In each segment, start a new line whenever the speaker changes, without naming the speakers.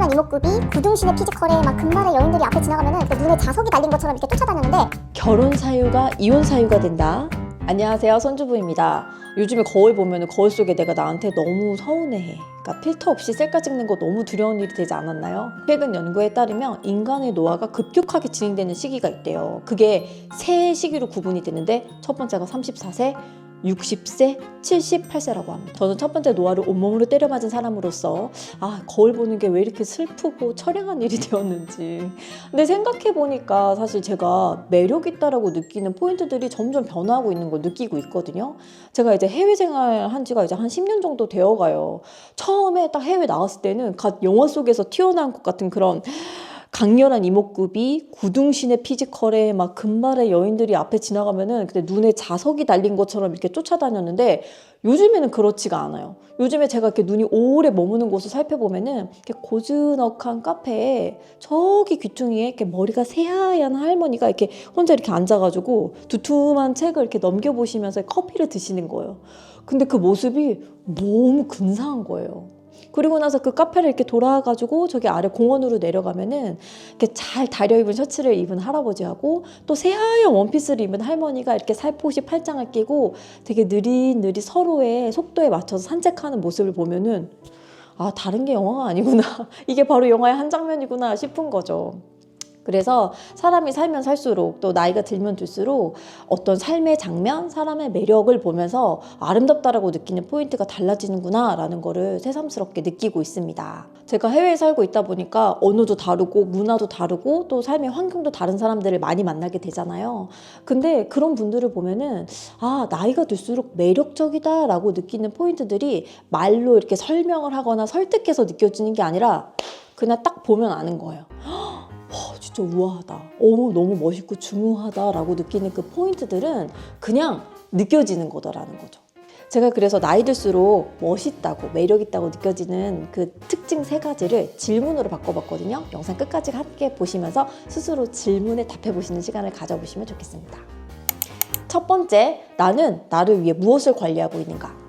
강렬한 이목구비, 구둥신의 피지컬에 막 금발의 여인들이 앞에 지나가면은 눈에 자석이 달린 것처럼 이렇게 쫓아다녔는데
결혼 사유가 이혼 사유가 된다. 안녕하세요, 손주부입니다. 요즘에 거울 보면 거울 속에 내가 나한테 너무 서운해해. 그러니까 필터 없이 셀카 찍는 거 너무 두려운 일이 되지 않았나요? 최근 연구에 따르면 인간의 노화가 급격하게 진행되는 시기가 있대요. 그게 세 시기로 구분이 되는데 첫 번째가 34세, 60세, 78세라고 합니다. 저는 첫 번째 노화를 온몸으로 때려맞은 사람으로서 거울 보는 게 왜 이렇게 슬프고 처량한 일이 되었는지. 근데 생각해보니까 사실 제가 매력 있다라고 느끼는 포인트들이 점점 변화하고 있는 걸 느끼고 있거든요. 제가 이제 해외 생활 한 지가 이제 한 10년 정도 되어가요. 처음에 딱 해외 나왔을 때는 갓 영화 속에서 튀어나온 것 같은 그런 강렬한 이목구비, 구둥신의 피지컬에 막 금발의 여인들이 앞에 지나가면은 근데 눈에 자석이 달린 것처럼 이렇게 쫓아다녔는데 요즘에는 그렇지가 않아요. 요즘에 제가 이렇게 눈이 오래 머무는 곳을 살펴보면은 이렇게 고즈넉한 카페에 저기 귀퉁이에 이렇게 머리가 새하얀 할머니가 이렇게 혼자 이렇게 앉아가지고 두툼한 책을 이렇게 넘겨보시면서 커피를 드시는 거예요. 근데 그 모습이 너무 근사한 거예요. 그리고 나서 그 카페를 이렇게 돌아가지고 저기 아래 공원으로 내려가면은 이렇게 잘 다려입은 셔츠를 입은 할아버지하고 또 새하얀 원피스를 입은 할머니가 이렇게 살포시 팔짱을 끼고 되게 느릿느릿 서로의 속도에 맞춰서 산책하는 모습을 보면은 다른 게 영화가 아니구나. 이게 바로 영화의 한 장면이구나 싶은 거죠. 그래서 사람이 살면 살수록 또 나이가 들면 들수록 어떤 삶의 장면, 사람의 매력을 보면서 아름답다라고 느끼는 포인트가 달라지는구나 라는 거를 새삼스럽게 느끼고 있습니다. 제가 해외에 살고 있다 보니까 언어도 다르고 문화도 다르고 또 삶의 환경도 다른 사람들을 많이 만나게 되잖아요. 근데 그런 분들을 보면은 나이가 들수록 매력적이다 라고 느끼는 포인트들이 말로 이렇게 설명을 하거나 설득해서 느껴지는 게 아니라 그냥 딱 보면 아는 거예요. 진짜 우아하다. 너무 멋있고 중후하다라고 느끼는 그 포인트들은 그냥 느껴지는 거다라는 거죠. 제가 그래서 나이 들수록 멋있다고 매력있다고 느껴지는 그 특징 3가지를 질문으로 바꿔봤거든요. 영상 끝까지 함께 보시면서 스스로 질문에 답해보시는 시간을 가져보시면 좋겠습니다. 첫 번째, 나는 나를 위해 무엇을 관리하고 있는가?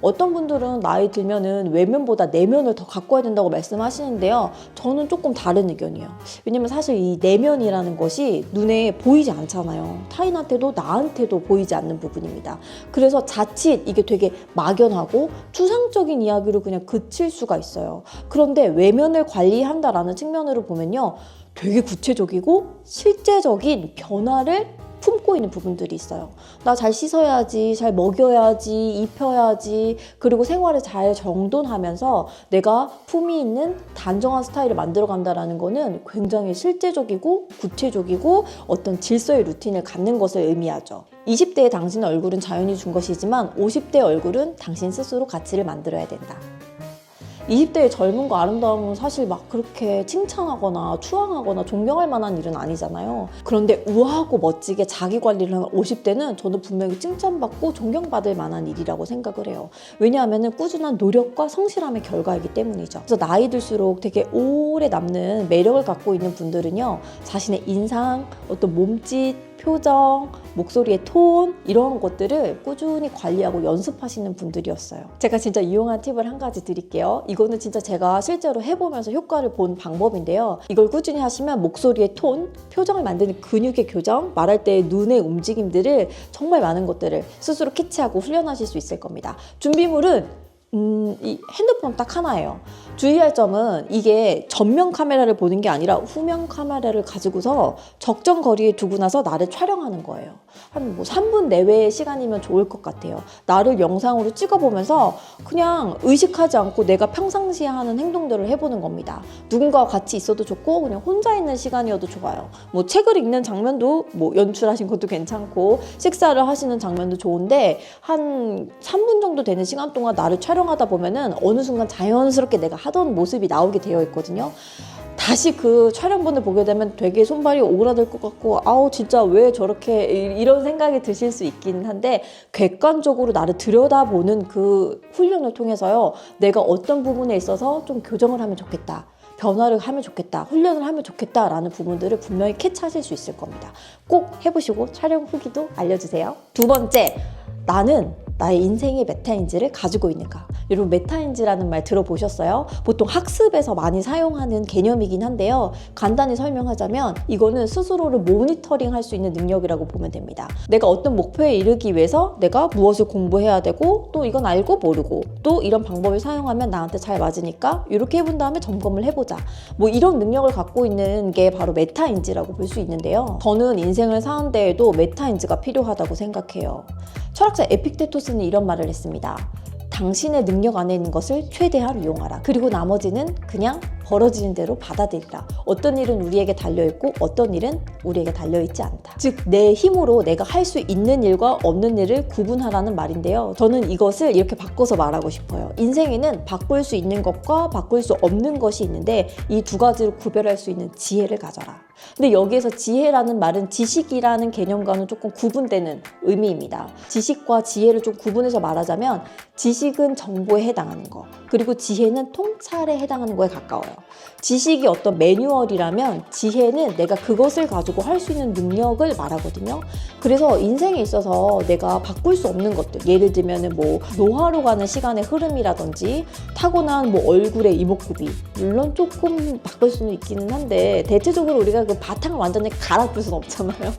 어떤 분들은 나이 들면은 외면보다 내면을 더 가꿔야 된다고 말씀하시는데요. 저는 조금 다른 의견이에요. 왜냐면 사실 이 내면이라는 것이 눈에 보이지 않잖아요. 타인한테도 나한테도 보이지 않는 부분입니다. 그래서 자칫 이게 되게 막연하고 추상적인 이야기로 그냥 그칠 수가 있어요. 그런데 외면을 관리한다라는 측면으로 보면요. 되게 구체적이고 실제적인 변화를 품고 있는 부분들이 있어요. 나 잘 씻어야지, 잘 먹여야지, 입혀야지, 그리고 생활을 잘 정돈하면서 내가 품위 있는 단정한 스타일을 만들어 간다는 거는 굉장히 실제적이고 구체적이고 어떤 질서의 루틴을 갖는 것을 의미하죠. 20대의 당신의 얼굴은 자연이 준 것이지만 50대의 얼굴은 당신 스스로 가치를 만들어야 된다. 20대의 젊음과 아름다움은 사실 막 그렇게 칭찬하거나 추앙하거나 존경할 만한 일은 아니잖아요. 그런데 우아하고 멋지게 자기 관리를 하는 50대는 저는 분명히 칭찬받고 존경받을 만한 일이라고 생각을 해요. 왜냐하면 꾸준한 노력과 성실함의 결과이기 때문이죠. 그래서 나이 들수록 되게 오래 남는 매력을 갖고 있는 분들은요. 자신의 인상, 어떤 몸짓, 표정, 목소리의 톤 이런 것들을 꾸준히 관리하고 연습하시는 분들이었어요. 제가 진짜 유용한 팁을 한 가지 드릴게요. 이거는 진짜 제가 실제로 해보면서 효과를 본 방법인데요. 이걸 꾸준히 하시면 목소리의 톤, 표정을 만드는 근육의 교정, 말할 때 눈의 움직임들을 정말 많은 것들을 스스로 캐치하고 훈련하실 수 있을 겁니다. 준비물은 이 핸드폰 딱 하나예요. 주의할 점은 이게 전면 카메라를 보는 게 아니라 후면 카메라를 가지고서 적정 거리에 두고 나서 나를 촬영하는 거예요. 한 3분 내외의 시간이면 좋을 것 같아요. 나를 영상으로 찍어보면서 그냥 의식하지 않고 내가 평상시에 하는 행동들을 해보는 겁니다. 누군가와 같이 있어도 좋고 그냥 혼자 있는 시간이어도 좋아요. 책을 읽는 장면도 연출하신 것도 괜찮고 식사를 하시는 장면도 좋은데 한 3분 정도 되는 시간 동안 나를 촬영하다 보면은 어느 순간 자연스럽게 내가 하던 모습이 나오게 되어 있거든요. 다시 그 촬영본을 보게 되면 되게 손발이 오그라들 것 같고 진짜 왜 저렇게 이런 생각이 드실 수 있긴 한데 객관적으로 나를 들여다보는 그 훈련을 통해서요. 내가 어떤 부분에 있어서 좀 교정을 하면 좋겠다. 변화를 하면 좋겠다. 훈련을 하면 좋겠다라는 부분들을 분명히 캐치하실 수 있을 겁니다. 꼭 해보시고 촬영 후기도 알려주세요. 두 번째, 나는 나의 인생의 메타인지를 가지고 있는가? 여러분 메타인지라는 말 들어보셨어요? 보통 학습에서 많이 사용하는 개념이긴 한데요. 간단히 설명하자면 이거는 스스로를 모니터링할 수 있는 능력이라고 보면 됩니다. 내가 어떤 목표에 이르기 위해서 내가 무엇을 공부해야 되고 또 이건 알고 모르고 또 이런 방법을 사용하면 나한테 잘 맞으니까 이렇게 해본 다음에 점검을 해보자. 뭐 이런 능력을 갖고 있는 게 바로 메타인지라고 볼 수 있는데요. 저는 인생을 사는 데에도 메타인지가 필요하다고 생각해요. 철학자 에픽테토스는 이런 말을 했습니다. 당신의 능력 안에 있는 것을 최대한 이용하라. 그리고 나머지는 그냥 벌어지는 대로 받아들이라. 어떤 일은 우리에게 달려있고 어떤 일은 우리에게 달려있지 않다. 즉 내 힘으로 내가 할 수 있는 일과 없는 일을 구분하라는 말인데요. 저는 이것을 이렇게 바꿔서 말하고 싶어요. 인생에는 바꿀 수 있는 것과 바꿀 수 없는 것이 있는데 이 두 가지를 구별할 수 있는 지혜를 가져라. 근데 여기에서 지혜라는 말은 지식이라는 개념과는 조금 구분되는 의미입니다. 지식과 지혜를 좀 구분해서 말하자면 지식은 정보에 해당하는 거, 그리고 지혜는 통찰에 해당하는 거에 가까워요. 지식이 어떤 매뉴얼이라면 지혜는 내가 그것을 가지고 할 수 있는 능력을 말하거든요. 그래서 인생에 있어서 내가 바꿀 수 없는 것들, 예를 들면 뭐 노화로 가는 시간의 흐름이라든지 타고난 뭐 얼굴의 이목구비, 물론 조금 바꿀 수는 있기는 한데 대체적으로 우리가 그 바탕을 완전히 갈아엎을 수는 없잖아요.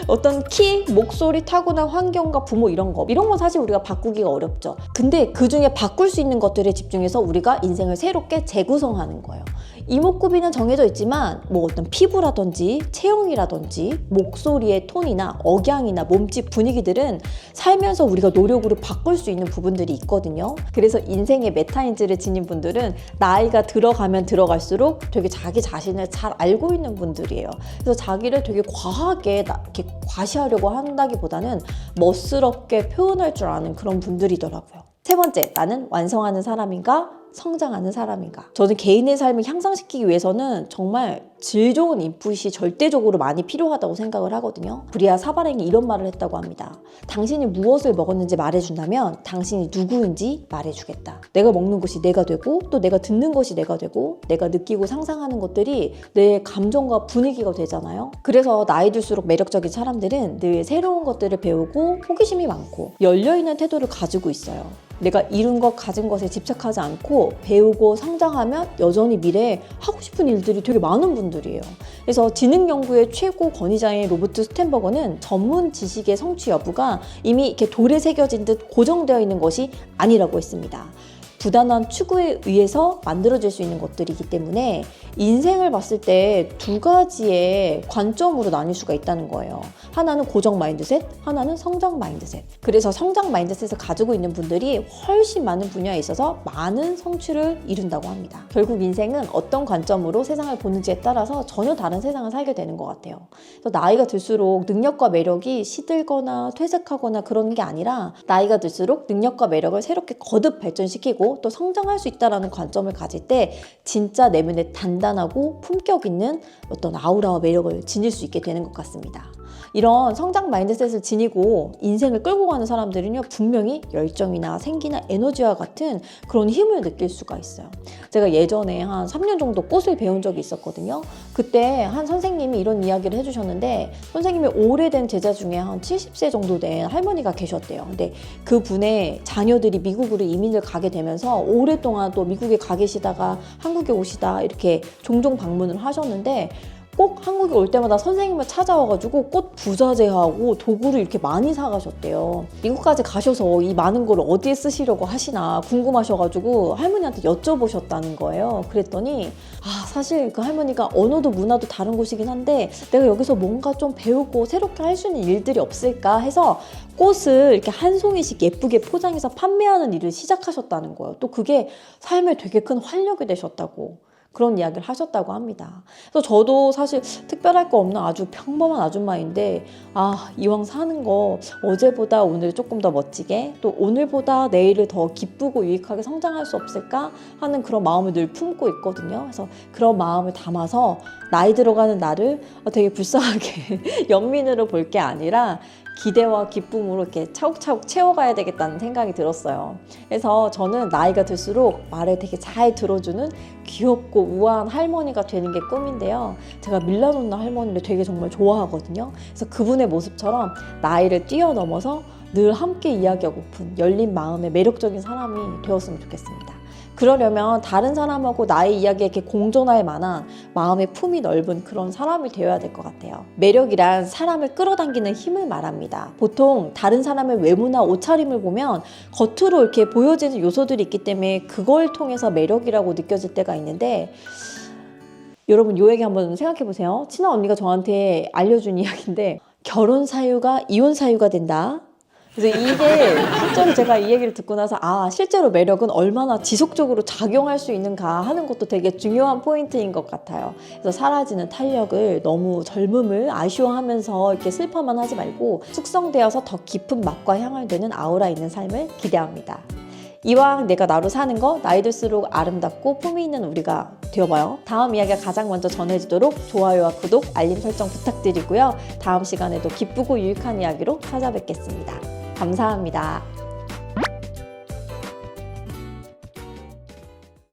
어떤 키, 목소리, 타고난 환경과 부모 이런 건 사실 우리가 바꾸기가 어렵죠. 근데 그 중에 바꿀 수 있는 것들에 집중해서 우리가 인생을 새롭게 재구성하는 거예요. 이목구비는 정해져 있지만 뭐 어떤 피부라든지 체형이라든지 목소리의 톤이나 억양이나 몸집 분위기들은 살면서 우리가 노력으로 바꿀 수 있는 부분들이 있거든요. 그래서 인생의 메타인지를 지닌 분들은 나이가 들어가면 들어갈수록 되게 자기 자신을 잘 알고 있는 분들이에요. 그래서 자기를 되게 과하게 이렇게 과시하려고 한다기보다는 멋스럽게 표현할 줄 아는 그런 분들이더라고요. 세 번째, 나는 완성하는 사람인가? 성장하는 사람인가? 저는 개인의 삶을 향상시키기 위해서는 정말 질 좋은 인풋이 절대적으로 많이 필요하다고 생각을 하거든요. 브리아 사바랭이 이런 말을 했다고 합니다. 당신이 무엇을 먹었는지 말해준다면 당신이 누구인지 말해주겠다. 내가 먹는 것이 내가 되고 또 내가 듣는 것이 내가 되고 내가 느끼고 상상하는 것들이 내 감정과 분위기가 되잖아요. 그래서 나이 들수록 매력적인 사람들은 늘 새로운 것들을 배우고 호기심이 많고 열려있는 태도를 가지고 있어요. 내가 이룬 것, 가진 것에 집착하지 않고 배우고 성장하면 여전히 미래에 하고 싶은 일들이 되게 많은 분들이에요. 그래서 지능 연구의 최고 권위자인 로버트 스탠버거는 전문 지식의 성취 여부가 이미 이렇게 돌에 새겨진 듯 고정되어 있는 것이 아니라고 했습니다. 부단한 추구에 의해서 만들어질 수 있는 것들이기 때문에 인생을 봤을 때 두 가지의 관점으로 나뉠 수가 있다는 거예요. 하나는 고정 마인드셋, 하나는 성장 마인드셋. 그래서 성장 마인드셋을 가지고 있는 분들이 훨씬 많은 분야에 있어서 많은 성취를 이룬다고 합니다. 결국 인생은 어떤 관점으로 세상을 보는지에 따라서 전혀 다른 세상을 살게 되는 것 같아요. 그래서 나이가 들수록 능력과 매력이 시들거나 퇴색하거나 그런 게 아니라 나이가 들수록 능력과 매력을 새롭게 거듭 발전시키고 또 성장할 수 있다는 관점을 가질 때 진짜 내면에 단단하고 품격 있는 어떤 아우라와 매력을 지닐 수 있게 되는 것 같습니다. 이런 성장 마인드셋을 지니고 인생을 끌고 가는 사람들은요 분명히 열정이나 생기나 에너지와 같은 그런 힘을 느낄 수가 있어요. 제가 예전에 한 3년 정도 꽃을 배운 적이 있었거든요. 그때 한 선생님이 이런 이야기를 해주셨는데 선생님이 오래된 제자 중에 한 70세 정도 된 할머니가 계셨대요. 근데 그분의 자녀들이 미국으로 이민을 가게 되면서 오랫동안 또 미국에 가 계시다가 한국에 오시다 이렇게 종종 방문을 하셨는데 꼭 한국에 올 때마다 선생님을 찾아와가지고 꽃 부자재하고 도구를 이렇게 많이 사가셨대요. 미국까지 가셔서 이 많은 걸 어디에 쓰시려고 하시나 궁금하셔가지고 할머니한테 여쭤보셨다는 거예요. 그랬더니 사실 그 할머니가 언어도 문화도 다른 곳이긴 한데 내가 여기서 뭔가 좀 배우고 새롭게 할 수 있는 일들이 없을까 해서 꽃을 이렇게 한 송이씩 예쁘게 포장해서 판매하는 일을 시작하셨다는 거예요. 또 그게 삶에 되게 큰 활력이 되셨다고. 그런 이야기를 하셨다고 합니다. 그래서 저도 사실 특별할 거 없는 아주 평범한 아줌마인데 이왕 사는 거 어제보다 오늘 조금 더 멋지게 또 오늘보다 내일을 더 기쁘고 유익하게 성장할 수 없을까 하는 그런 마음을 늘 품고 있거든요. 그래서 그런 마음을 담아서 나이 들어가는 나를 되게 불쌍하게 연민으로 볼 게 아니라 기대와 기쁨으로 이렇게 차곡차곡 채워가야 되겠다는 생각이 들었어요. 그래서 저는 나이가 들수록 말을 되게 잘 들어주는 귀엽고 우아한 할머니가 되는 게 꿈인데요. 제가 밀라노나 할머니를 되게 정말 좋아하거든요. 그래서 그분의 모습처럼 나이를 뛰어넘어서 늘 함께 이야기하고픈 열린 마음의 매력적인 사람이 되었으면 좋겠습니다. 그러려면 다른 사람하고 나의 이야기에 이렇게 공존할 만한 마음의 품이 넓은 그런 사람이 되어야 될 것 같아요. 매력이란 사람을 끌어당기는 힘을 말합니다. 보통 다른 사람의 외모나 옷차림을 보면 겉으로 이렇게 보여지는 요소들이 있기 때문에 그걸 통해서 매력이라고 느껴질 때가 있는데, 여러분 요 얘기 한번 생각해 보세요. 친한 언니가 저한테 알려준 이야기인데, 결혼 사유가 이혼 사유가 된다. 그래서 이게 실제로 제가 이 얘기를 듣고 나서 실제로 매력은 얼마나 지속적으로 작용할 수 있는가 하는 것도 되게 중요한 포인트인 것 같아요. 그래서 사라지는 탄력을, 너무 젊음을 아쉬워하면서 이렇게 슬퍼만 하지 말고 숙성되어서 더 깊은 맛과 향을 내는 아우라 있는 삶을 기대합니다. 이왕 내가 나로 사는 거, 나이 들수록 아름답고 품위 있는 우리가 되어봐요. 다음 이야기가 가장 먼저 전해지도록 좋아요와 구독, 알림 설정 부탁드리고요. 다음 시간에도 기쁘고 유익한 이야기로 찾아뵙겠습니다. 감사합니다.